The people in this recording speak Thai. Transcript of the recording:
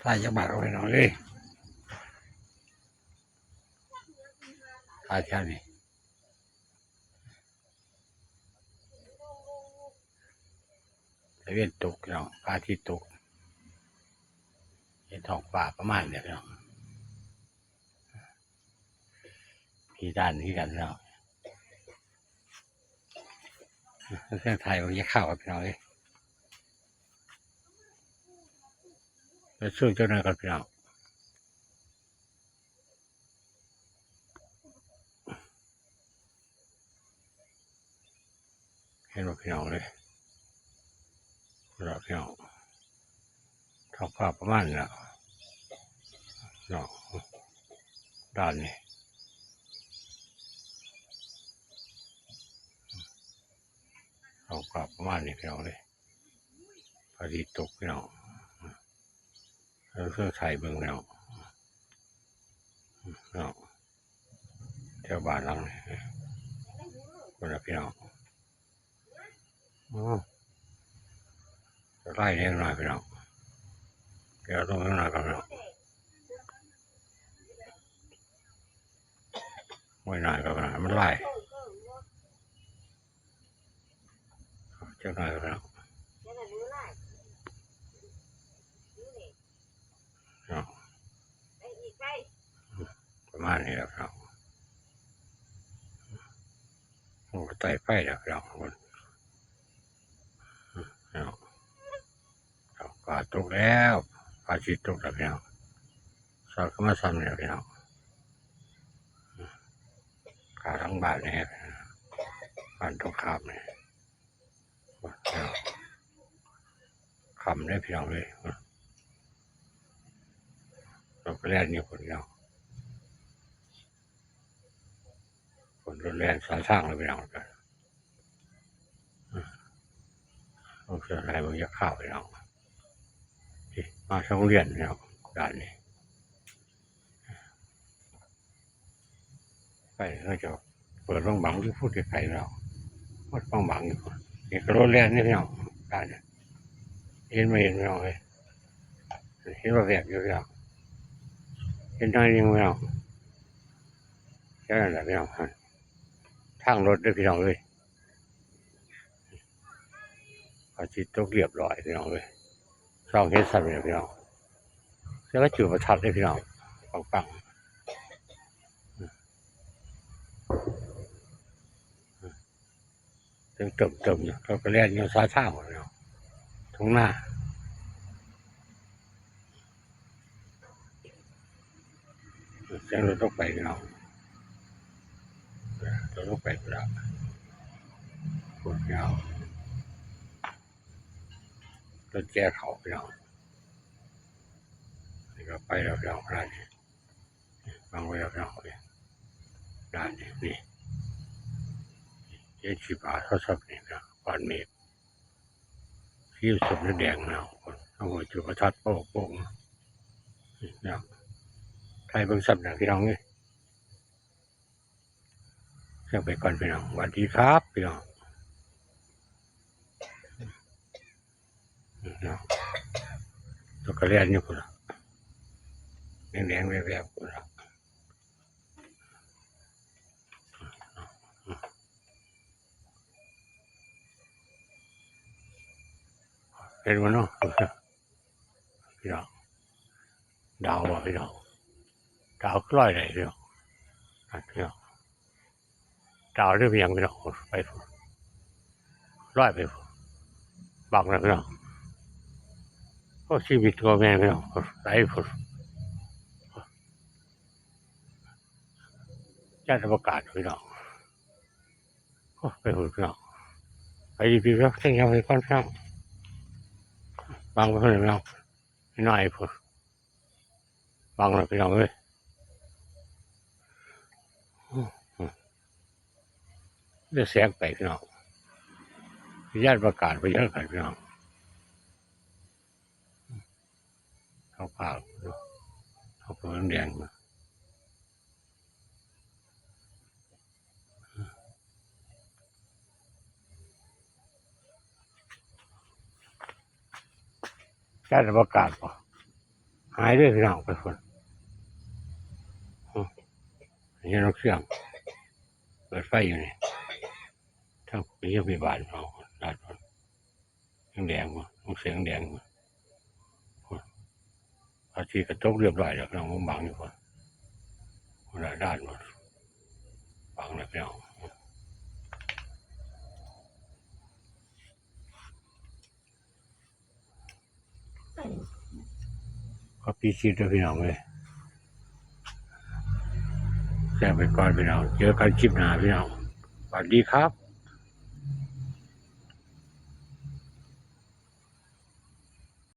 ถ่ายจังหวัดเอาไปหน่อยเลยถ่ายแค่นี้ตะเวนตกเนาะพระอาทิตย์ตกเห็นท้องฟ้าประมาณเนี่ยเนาะพี่ด้านที่กันเนาะเครื่องไทยมันจะเข้ากับพี่น้องเลยไปช่วยเจ้าหน้ากันพี่น้องเห็นว่าพี่น้องเลยเราพี่น้องท้องฟ้าประมาณเนี่ยเนาะด้านนี้ท้องฟ้าประมาณนี้พี่น้องเลยพอดีตกพี่น้องแล้วเครื่องไทยเบิ่งแล้วเนาะแถวบ้านหลังนี้คนละพี่น้องจะไล่เลี้ยงหน่อยพี่น้องเดี๋ยวต้องเลี้ยงหน่อยกันพี่น้องไม่หน่อยกันนะมันไล่เจ้าหน่อยกันพี่น้องเนาะประมาณนี้แหละพี่น้องโอ้ไต่ไฟแล้วพี่น้องคนเนาะปลาตกแล้วปลาชีตกแล้วพี่น้องสอดเข้ามาซ้ำเนี่ยพี่น้องขาทั้งบาทเนี่ยบ้านตรงข้ามเนี่ยคำได้พี่น้องเลยเราก็แล่นอยู่คนเดียวคนรถแล่นสายสร้างเลยพี่น้องกันต้องเชื่ออะไรบางอย่างข้าวพี่น้องมาช่องเรียนพี่น้องด้านนี้ไปเขาจะเปิดบังที่พูดกับใครเราพูดบังอยู่นี่ก็รถแล่นนี่พี่น้องด้านนี้เห็นไม่เห็นพี่น้องเลยเห็นว่าแบบอยู่พี่น้องเห็นทางยังพี่น้องแค่นั้นแหละพี่น้องทางรถด้วยพี่น้องเลยพอจิตตกเรียบร้อยพี่น้องเลยช่องเฮ็ดสัตว์เนี่ยพี่น้องแล้วก็จุดประทัดเลยพี่น้องปังๆถึงเติมเนี่ยเราก็เล่นยังซาซ่าหมดเลยทุ่งหน้าเสียงรถต้องไปพี่น้องเราต้องไปพี่น้องปวดพี่น้องรถแก่เขาพี่น้องนี่ก็ไปแล้วพี่น้องได้บางไว้แล้วพี่น้องได้นี่20 บาทเท่าสักนี่นะก่อนเมฆที่สมแดงนะเอาหัวจุดประทัดโป่งนะใครเบิ่งสับหนังพี่น้องนี่เชื่อไปก่อนพี่น้องสวัสดีครับพี่น้องนะตัวกระเรียนนี่คุณละแดงๆแบบคุณละเป็นวันเนาะพี่น้องดาวบ่พี่น้องดาวกล้อยไหนพี่น้องพี่น้องดาวเรื่องยังพี่น้องไปร้อยไปบังนะพี่น้องก็ชีวิตตัวแม่พี่น้องไรผลญาติประกาศพี่น้องไปผลพี่น้องไปดีพี่น้องเส้นยาวไปก้อนพี่น้องบางไปคนพี่น้องไม่น้อยผลบางเลยพี่น้องเลยเรื่องแสงไปพี่น้องญาติประกาศไปเยอะไปพี่น้องเขาเปล่าเขาเปลืองแดงมาญาติประกาศป่ะ หายเลยพี่น้องไปคนนี่เราเชื่อมเปิดไฟอยู่นี่ถ้าไปเยี่ยมพยาบาลเราด้านแดงมาต้องเสียงแดงมาอาชีพกระจกเรียบร้อยแล้วพี่น้องบังอยู่คนละด้านหมดบังเลยพี่น้องก็ปีชีพด้วยพี่น้องเลยแจ้งไปก่อนพี่น้องเจอกันคลิปหน้าพี่น้องสวัสดีครับ